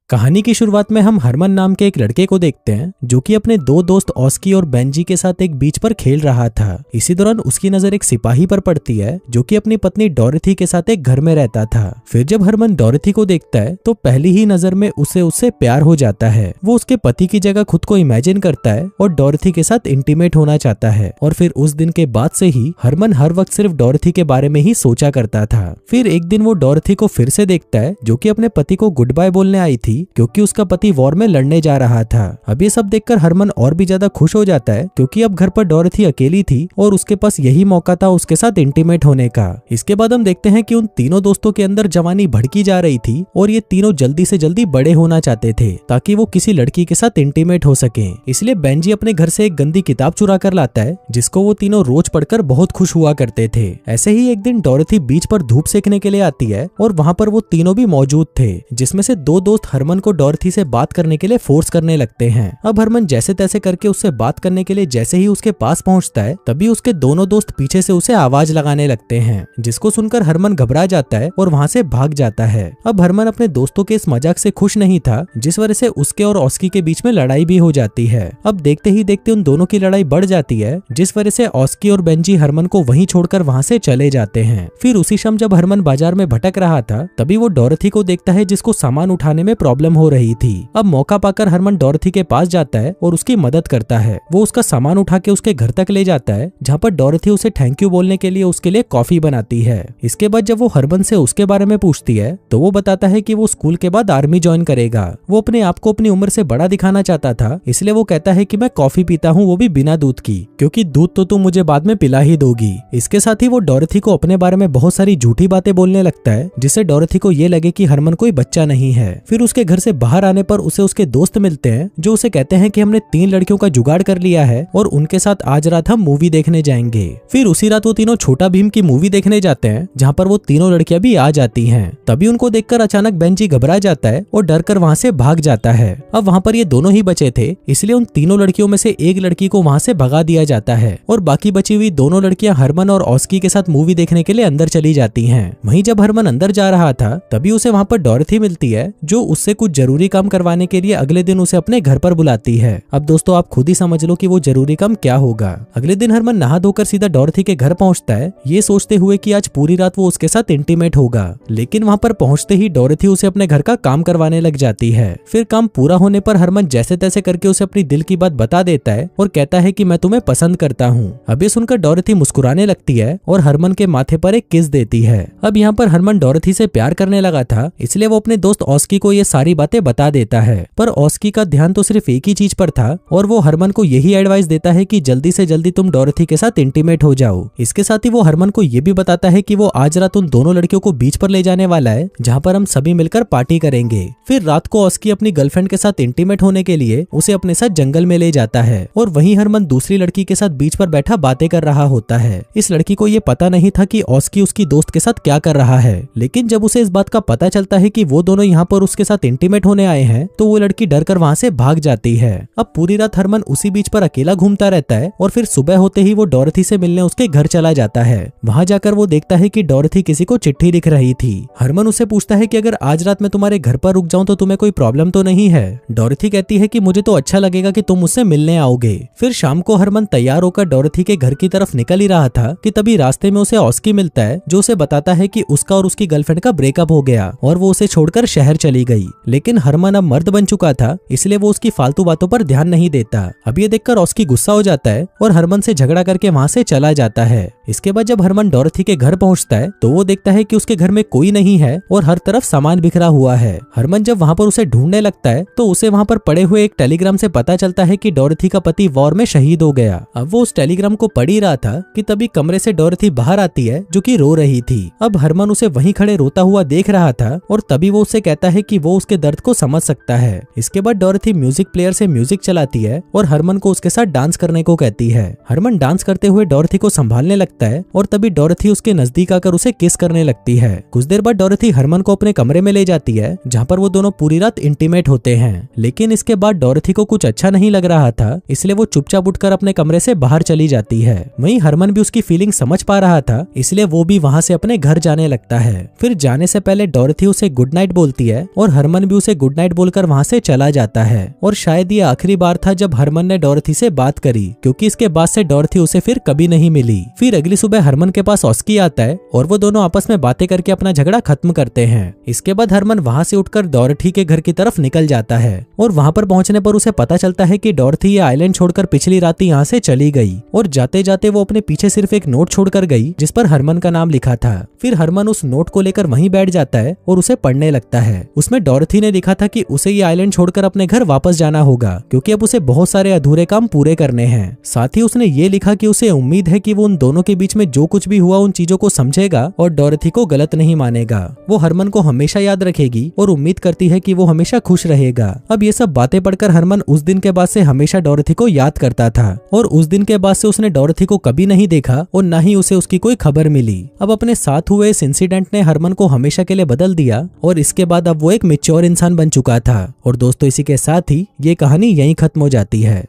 कहानी की शुरुआत में हम हरमन नाम के एक लड़के को देखते हैं जो कि अपने दो दोस्त ऑस्की और बेंजी के साथ एक बीच पर खेल रहा था। इसी दौरान उसकी नजर एक सिपाही पर पड़ती है जो कि अपनी पत्नी डोरथी के साथ एक घर में रहता था। फिर जब हरमन डोरथी को देखता है तो पहली ही नजर में उसे उससे प्यार हो जाता है। वो उसके पति की जगह खुद को इमेजिन करता है और डोरथी के साथ इंटीमेट होना चाहता है। और फिर उस दिन के बाद से ही हरमन हर वक्त सिर्फ डोरथी के बारे में ही सोचा करता था। फिर एक दिन वो डोरथी को फिर से देखता है जो कि अपने पति को गुड बाय बोलने आई थी क्योंकि उसका पति वॉर में लड़ने जा रहा था। अब ये सब देखकर हरमन और भी ज्यादा खुश हो जाता है क्योंकि अब घर पर डोरथी अकेली थी और उसके पास यही मौका था उसके साथ इंटीमेट होने का। इसके बाद हम देखते हैं कि उन तीनों दोस्तों के अंदर जवानी भड़की जा रही थी और ये तीनों जल्दी से जल्दी बड़े होना चाहते थे ताकि वो किसी लड़की के साथ इंटीमेट हो सके। इसलिए बेंजी अपने घर से एक गंदी किताब चुरा कर लाता है जिसको वो तीनों रोज पढ़कर बहुत खुश हुआ करते थे। ऐसे ही एक दिन डोरथी बीच पर धूप सेकने के लिए आती है और वहाँ पर वो तीनों भी मौजूद थे, जिसमें से दो दोस्त हरमन को डोरथी से बात करने के लिए फोर्स करने लगते हैं। अब हरमन जैसे तैसे करके उससे बात करने के लिए जैसे ही उसके पास पहुंचता है तभी उसके दोनों दोस्त पीछे से उसे आवाज लगाने लगते हैं, जिसको सुनकर हरमन घबरा जाता है और वहां से भाग जाता है। अब हरमन अपने दोस्तों के इस मजाक से खुश नहीं था जिस वजह से उसके और ऑस्की के बीच में लड़ाई भी हो जाती है। अब देखते ही देखते उन दोनों की लड़ाई बढ़ जाती है जिस वजह से ऑस्की और बेंजी हरमन को वहीं छोड़कर वहां से चले जाते हैं। फिर उसी शाम जब हरमन बाजार में भटक रहा था तभी वो डोरथी को देखता है जिसको सामान उठाने में प्रॉब्लम हो रही थी। अब मौका पाकर हरमन डोरथी के पास जाता है और उसकी मदद करता है। वो उसका सामान उठा के उसके घर तक ले जाता है जहाँ पर डोरथी उसे थैंक यू बोलने के लिए उसके लिए कॉफी बनाती है। इसके बाद जब वो हरमन से उसके बारे में पूछती है तो वो बताता है कि वो स्कूल के बाद आर्मी ज्वाइन करेगा। वो अपने आप को अपनी उम्र से बड़ा दिखाना चाहता था, इसलिए वो कहता है कि मैं कॉफी पीता हूँ, वो भी बिना दूध की, क्योंकि दूध तो तुम मुझे बाद में पिला ही दोगी। इसके साथ ही वो डोरथी को अपने बारे में बहुत सारी झूठी बातें बोलने लगता है जिससे डोरथी को ये लगे कि हरमन कोई बच्चा नहीं है। फिर उसके घर से बाहर आने पर उसे उसके दोस्त मिलते हैं जो उसे कहते हैं कि हमने 3 लड़कियों का जुगाड़ कर लिया है और उनके साथ आज रात हम मूवी देखने जाएंगे। फिर उसी रात वो तीनों छोटा भीम की मूवी देखने जाते हैं जहाँ पर वो तीनों लड़कियां भी आ जाती हैं। तभी उनको देखकर अचानक बेंजी घबरा जाता है और डर कर वहाँ से भाग जाता है। अब वहाँ पर ये दोनों ही बचे थे, इसलिए उन तीनों लड़कियों में से एक लड़की को वहाँ से भगा दिया जाता है और बाकी बची हुई दोनों लड़कियां हरमन और ऑस्की के साथ मूवी देखने के लिए अंदर चली जाती हैं। वहीं जब हरमन अंदर जा रहा था तभी उसे वहाँ पर डोरथी मिलती है जो उससे कुछ जरूरी काम करवाने के लिए अगले दिन उसे अपने घर पर बुलाती है। अब दोस्तों आप खुद ही समझ लो कि वो जरूरी काम क्या होगा। अगले दिन हरमन नहा धोकर सीधा डोरथी के घर पहुंचता है ये सोचते हुए कि आज पूरी रात वो उसके साथ इंटीमेट होगा, लेकिन वहां पर पहुंचते ही डोरथी उसे अपने घर का काम करवाने लग जाती है। फिर काम पूरा होने पर हरमन जैसे तैसे करके उसे अपनी दिल की बात बता देता है और कहता है कि मैं तुम्हें पसंद करता हूँ। अब ये सुनकर डोरथी मुस्कुराने लगती है और हरमन के माथे पर एक किस देती है। अब यहाँ पर हरमन डोरथी से प्यार करने लगा था, इसलिए वो अपने दोस्त ऑस्की को ये सारी बातें बता देता है, पर ऑस्की का ध्यान तो सिर्फ एक ही चीज पर था और वो हरमन को यही एडवाइस देता है कि जल्दी से जल्दी तुम डोरथी के साथ इंटीमेट हो जाओ। इसके साथ ही वो हरमन को ये भी बताता है कि वो आज रात उन दोनों लड़कियों को बीच पर ले जाने वाला है जहाँ पर हम सभी मिलकर पार्टी करेंगे। फिर रात को ऑस्की अपनी गर्लफ्रेंड के साथ इंटीमेट होने के लिए उसे अपने साथ जंगल में ले जाता है और वहीं हरमन दूसरी लड़की के साथ बीच पर बैठा बातें कर रहा होता है। इस लड़की को ये पता नहीं था कि ऑस्की उसकी दोस्त के साथ क्या कर रहा है, लेकिन जब उसे इस बात का पता चलता है कि वो दोनों यहाँ पर उसके साथ इंटीमेट होने आए हैं तो वो लड़की डर कर वहाँ से भाग जाती है। अब पूरी रात हरमन उसी बीच पर अकेला घूमता रहता है और फिर सुबह होते ही वो डोरथी से मिलने उसके घर चला जाता है। वहाँ जाकर वो देखता है कि डोरथी किसी को चिट्ठी लिख रही थी। हरमन उसे पूछता है कि अगर आज रात मैं तुम्हारे घर पर रुक जाऊं तो तुम्हें कोई प्रॉब्लम तो नहीं है। डोरथी कहती है कि मुझे तो अच्छा लगेगा कि तुम मुझसे मिलने आओगे। फिर शाम को हरमन तैयार होकर डोरथी के घर की तरफ निकल ही रहा था कि तभी रास्ते में उसे ऑस्की मिलता है जो उसे बताता है कि उसका और उसकी गर्लफ्रेंड का ब्रेकअप हो गया और वो उसे छोड़कर शहर चली गई। लेकिन हरमन अब मर्द बन चुका था, इसलिए वो उसकी फालतू बातों पर ध्यान नहीं देता। अब ये देखकर ऑस्की गुस्सा हो जाता है और हरमन से झगड़ा करके वहाँ से चला जाता है। इसके बाद जब हरमन डोरथी के घर पहुँचता है तो वो देखता है कि उसके घर में कोई नहीं है और हर तरफ सामान बिखरा हुआ है। हरमन जब वहाँ पर उसे ढूंढने लगता है तो उसे वहाँ पर पड़े हुए एक टेलीग्राम से पता चलता है कि डोरथी का पति वॉर में शहीद हो गया। अब वो उस टेलीग्राम को पढ़ ही रहा था कि तभी कमरे से डोरथी बाहर आती है जो कि रो रही थी। अब हरमन उसे वहीं खड़े रोता हुआ देख रहा था और तभी वो उससे कहता है कि वो उसके दर्द को समझ सकता है। इसके बाद डोरथी म्यूजिक प्लेयर से म्यूजिक चलाती है और हरमन को उसके साथ डांस करने को कहती है। हरमन डांस करते हुए डोरथी को संभालने लगता लगता है और तभी डॉरेथी उसके नजदीक आकर उसे किस करने लगती है। कुछ देर बाद डॉरेथी हरमन को अपने कमरे में ले जाती है जहाँ पर वो दोनों पूरी रात इंटीमेट होते हैं। लेकिन इसके बाद डॉरेथी को कुछ अच्छा नहीं लग रहा था, इसलिए वो चुपचाप उठकर अपने कमरे से बाहर चली जाती है। वहीं हरमन भी उसकी फीलिंग समझ पा रहा था, इसलिए वो भी वहाँ से अपने घर जाने लगता है। फिर जाने से पहले डॉरेथी उसे गुड नाइट बोलती है और हरमन भी उसे गुड नाइट बोलकर वहाँ से चला जाता है। और शायद ये आखिरी बार था जब हरमन ने डॉरेथी से बात करी, क्योंकि इसके बाद से डॉरेथी उसे फिर कभी नहीं मिली। फिर अगली सुबह हरमन के पास ऑस्की आता है और वो दोनों आपस में बातें करके अपना झगड़ा खत्म करते हैं। इसके बाद हरमन वहाँ से उठकर डॉरेथी के घर की तरफ निकल जाता है और वहाँ पर पहुंचने पर उसे पता चलता है कि डॉरेथी ये आइलैंड छोड़कर पिछली रात यहाँ से चली गई और जाते जाते वो अपने पीछे सिर्फ एक नोट छोड़कर गई जिस पर हरमन का नाम लिखा था। फिर हरमन उस नोट को लेकर वहीं बैठ जाता है और उसे पढ़ने लगता है। उसमें डॉरेथी ने लिखा था कि उसे ये आइलैंड छोड़कर अपने घर वापस जाना होगा, क्योंकि अब उसे बहुत सारे अधूरे काम पूरे करने हैं। साथ ही उसने ये लिखा कि उसे उम्मीद है कि वो उन दोनों के बीच में जो कुछ भी हुआ उन चीजों को समझेगा और डॉरेथी को गलत नहीं मानेगा। वो हरमन को हमेशा याद रखेगी और उम्मीद करती है कि वो हमेशा खुश रहेगा। अब ये सब बातें पढ़कर हरमन उस दिन के बाद से हमेशा डॉरेथी को याद करता था और उस दिन के बाद से उसने डॉरेथी को कभी नहीं देखा और न ही उसे उसकी कोई खबर मिली। अब अपने साथ हुए इस इंसिडेंट ने हरमन को हमेशा के लिए बदल दिया और इसके बाद अब वो एक मैच्योर इंसान बन चुका था। और दोस्तों, इसी के साथ ही ये कहानी यहीं खत्म हो जाती है।